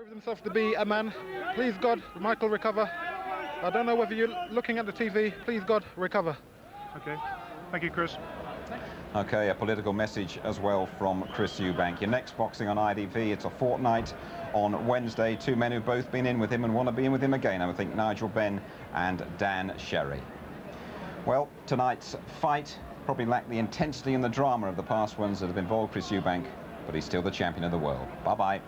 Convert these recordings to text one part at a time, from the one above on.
Proved himself to be a man. Please God, Michael, recover. I don't know whether you're looking at the TV. Please God, recover. Okay. Thank you, Chris. Okay, a political message as well from Chris Eubank. Your next boxing on ITV, it's a fortnight on Wednesday. Two men who've both been in with him and want to be in with him again. I think Nigel Benn and Dan Sherry. Well, tonight's fight probably lacked the intensity and the drama of the past ones that have involved Chris Eubank, but he's still the champion of the world. Bye-bye.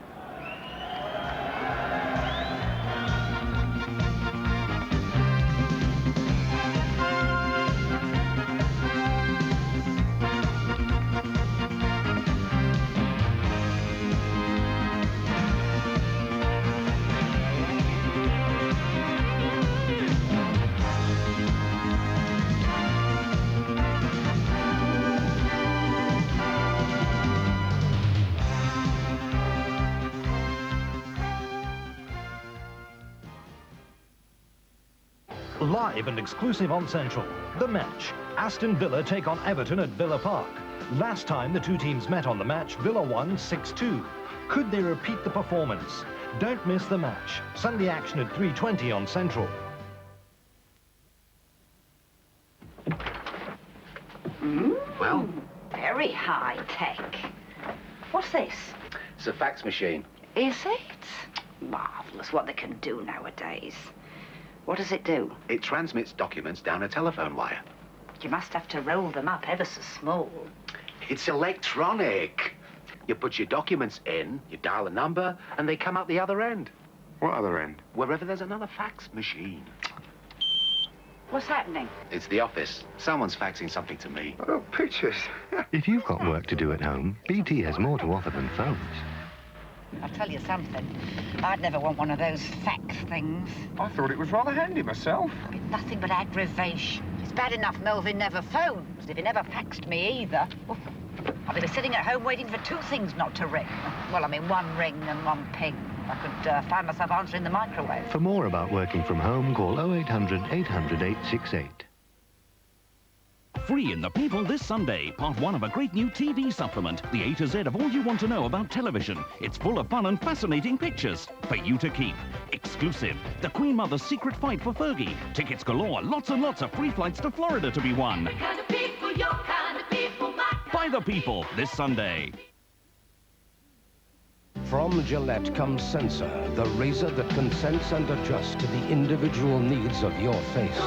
Live and exclusive on Central. The match. Aston Villa take on Everton at Villa Park. Last time the two teams met on the match, Villa won 6-2. Could they repeat the performance? Don't miss the match. Sunday action at 3:20 on Central. Well? Very high tech. What's this? It's a fax machine. Is it? Marvellous what they can do nowadays. What does it do? It transmits documents down a telephone wire. You must have to roll them up ever so small. It's electronic. You put your documents in, you dial a number, and they come out the other end. What other end? Wherever there's another fax machine. What's happening? It's the office. Someone's faxing something to me. Oh, pictures. If you've got work to do at home, BT has more to offer than phones. I'll tell you something. I'd never want one of those fax things. I thought it was rather handy myself. It's nothing but aggravation. It's bad enough Melvin never phones. If he never faxed me either, I'd be sitting at home waiting for two things not to ring. Well, I mean, one ring and one ping. I could find myself answering the microwave. For more about working from home, call 0800 800 868. Free in the People this Sunday, part one of a great new TV supplement, the A to Z of all you want to know about television. It's full of fun and fascinating pictures for you to keep. Exclusive, the Queen Mother's secret fight for Fergie. Tickets galore, lots and lots of free flights to Florida to be won. The kind of people, your kind of people, my kind. By the People this Sunday. From Gillette comes Sensor, the razor that can sense and adjust to the individual needs of your face.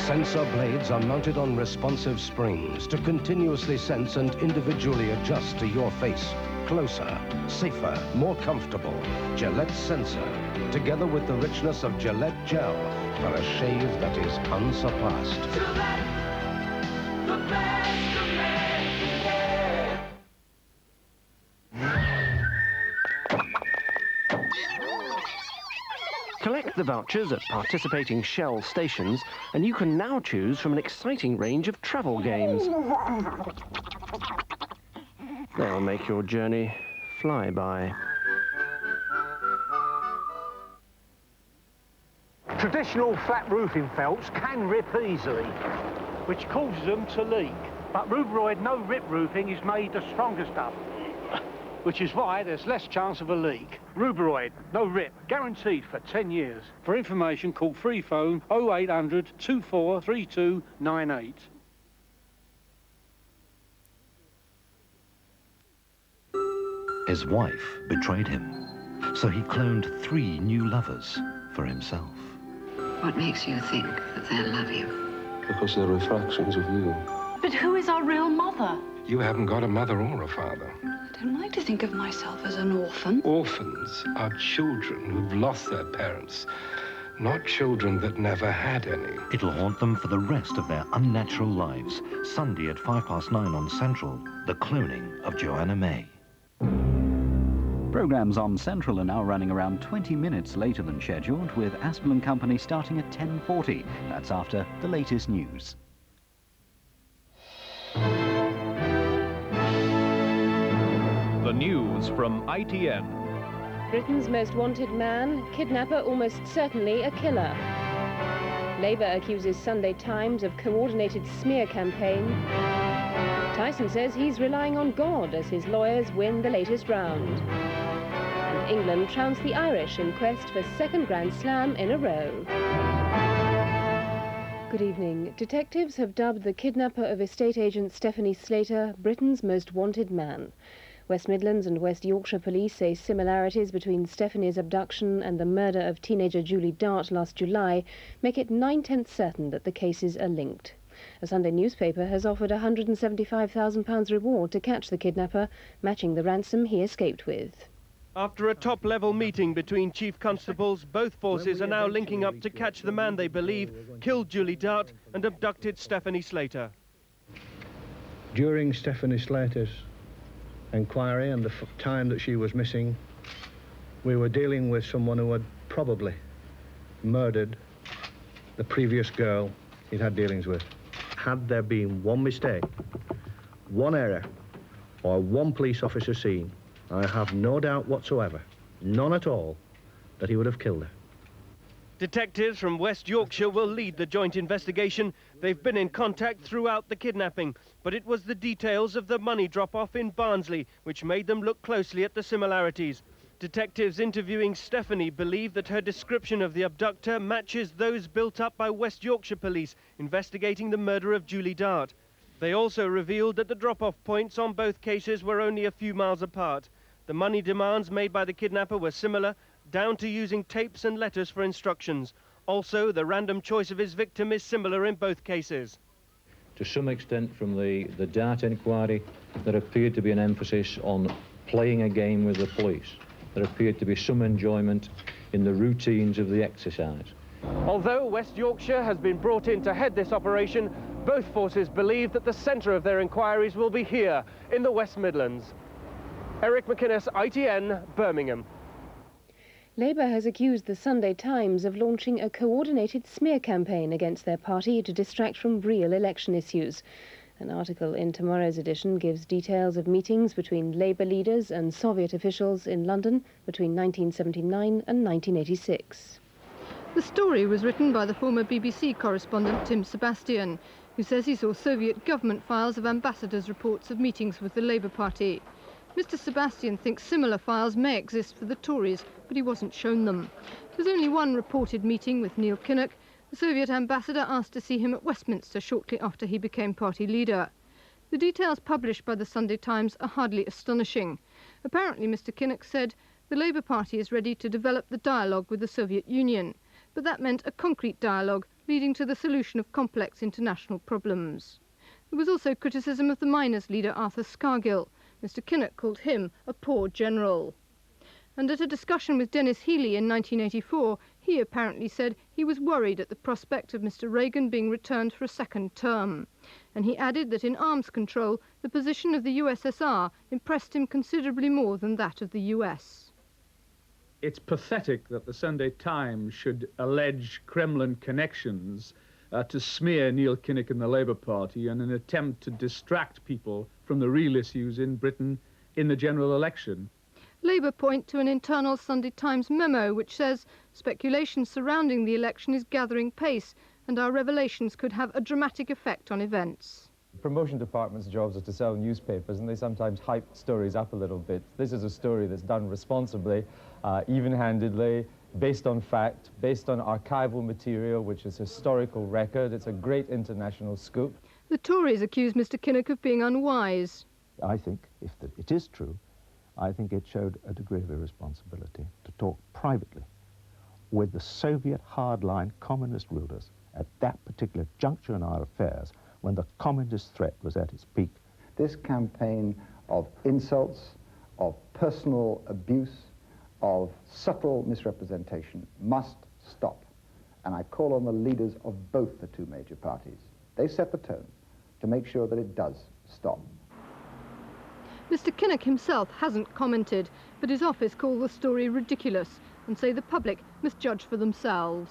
Sensor blades are mounted on responsive springs to continuously sense and individually adjust to your face. Closer, safer, more comfortable. Gillette Sensor, together with the richness of Gillette Gel, for a shave that is unsurpassed. Gillette, the best of men. Collect the vouchers at participating Shell stations, and you can now choose from an exciting range of travel games. They'll make your journey fly by. Traditional flat roofing felts can rip easily, which causes them to leak. But Ruberoid no-rip roofing is made of stronger stuff, which is why there's less chance of a leak. Ruberoid, no rip, guaranteed for 10 years. For information, call free phone 0800 243298. His wife betrayed him, so he cloned 3 new lovers for himself. What makes you think that they'll love you? Because they're refractions of you. But who is our real mother? You haven't got a mother or a father. I don't like to think of myself as an orphan. Orphans are children who've lost their parents, not children that never had any. It'll haunt them for the rest of their unnatural lives. Sunday at 9:05 on Central, The Cloning of Joanna May. Programmes on Central are now running around 20 minutes later than scheduled, with Aspel & Company starting at 10:40. That's after the latest news. The news from ITN. Britain's most wanted man, kidnapper almost certainly a killer. Labour accuses Sunday Times of coordinated smear campaign. Tyson says he's relying on God as his lawyers win the latest round. And England trounced the Irish in quest for second Grand Slam in a row. Good evening. Detectives have dubbed the kidnapper of estate agent Stephanie Slater Britain's most wanted man. West Midlands and West Yorkshire police say similarities between Stephanie's abduction and the murder of teenager Julie Dart last July make it 9/10 certain that the cases are linked. A Sunday newspaper has offered a £175,000 reward to catch the kidnapper, matching the ransom he escaped with. After a top-level meeting between chief constables, both forces are now linking up to catch the man they believe killed Julie Dart and abducted Stephanie Slater. During Stephanie Slater's inquiry and the time that she was missing, we were dealing with someone who had probably murdered the previous girl he'd had dealings with. Had there been one mistake, one error, or one police officer seen, I have no doubt whatsoever, none at all, that he would have killed her. Detectives from West Yorkshire will lead the joint investigation. They've been in contact throughout the kidnapping, but it was the details of the money drop-off in Barnsley which made them look closely at the similarities. Detectives interviewing Stephanie believe that her description of the abductor matches those built up by West Yorkshire police investigating the murder of Julie Dart. They also revealed that the drop-off points on both cases were only a few miles apart. The money demands made by the kidnapper were similar, down to using tapes and letters for instructions. Also, the random choice of his victim is similar in both cases. To some extent, from the Dart inquiry, there appeared to be an emphasis on playing a game with the police. There appeared to be some enjoyment in the routines of the exercise. Although West Yorkshire has been brought in to head this operation, both forces believe that the centre of their inquiries will be here, in the West Midlands. Eric McInnes, ITN, Birmingham. Labour has accused the Sunday Times of launching a coordinated smear campaign against their party to distract from real election issues. An article in tomorrow's edition gives details of meetings between Labour leaders and Soviet officials in London between 1979 and 1986. The story was written by the former BBC correspondent Tim Sebastian, who says he saw Soviet government files of ambassadors' reports of meetings with the Labour Party. Mr Sebastian thinks similar files may exist for the Tories, but he wasn't shown them. There's only one reported meeting with Neil Kinnock. The Soviet ambassador asked to see him at Westminster shortly after he became party leader. The details published by the Sunday Times are hardly astonishing. Apparently Mr Kinnock said the Labour Party is ready to develop the dialogue with the Soviet Union, but that meant a concrete dialogue leading to the solution of complex international problems. There was also criticism of the miners' leader Arthur Scargill. Mr Kinnock called him a poor general. And at a discussion with Dennis Healey in 1984, he apparently said he was worried at the prospect of Mr Reagan being returned for a second term. And he added that in arms control, the position of the USSR impressed him considerably more than that of the US. It's pathetic that the Sunday Times should allege Kremlin connections to smear Neil Kinnock and the Labour Party in an attempt to distract people from the real issues in Britain in the general election. Labour point to an internal Sunday Times memo which says speculation surrounding the election is gathering pace and our revelations could have a dramatic effect on events. Promotion departments' jobs are to sell newspapers, and they sometimes hype stories up a little bit. This is a story that's done responsibly, even-handedly, based on fact, based on archival material, which is historical record. It's a great international scoop. The Tories accuse Mr Kinnock of being unwise. I think, if it is true, I think it showed a degree of irresponsibility to talk privately with the Soviet hardline communist rulers at that particular juncture in our affairs when the communist threat was at its peak. This campaign of insults, of personal abuse, of subtle misrepresentation must stop. And I call on the leaders of both the two major parties. They set the tone to make sure that it does stop. Mr Kinnock himself hasn't commented, but his office call the story ridiculous and say the public must judge for themselves.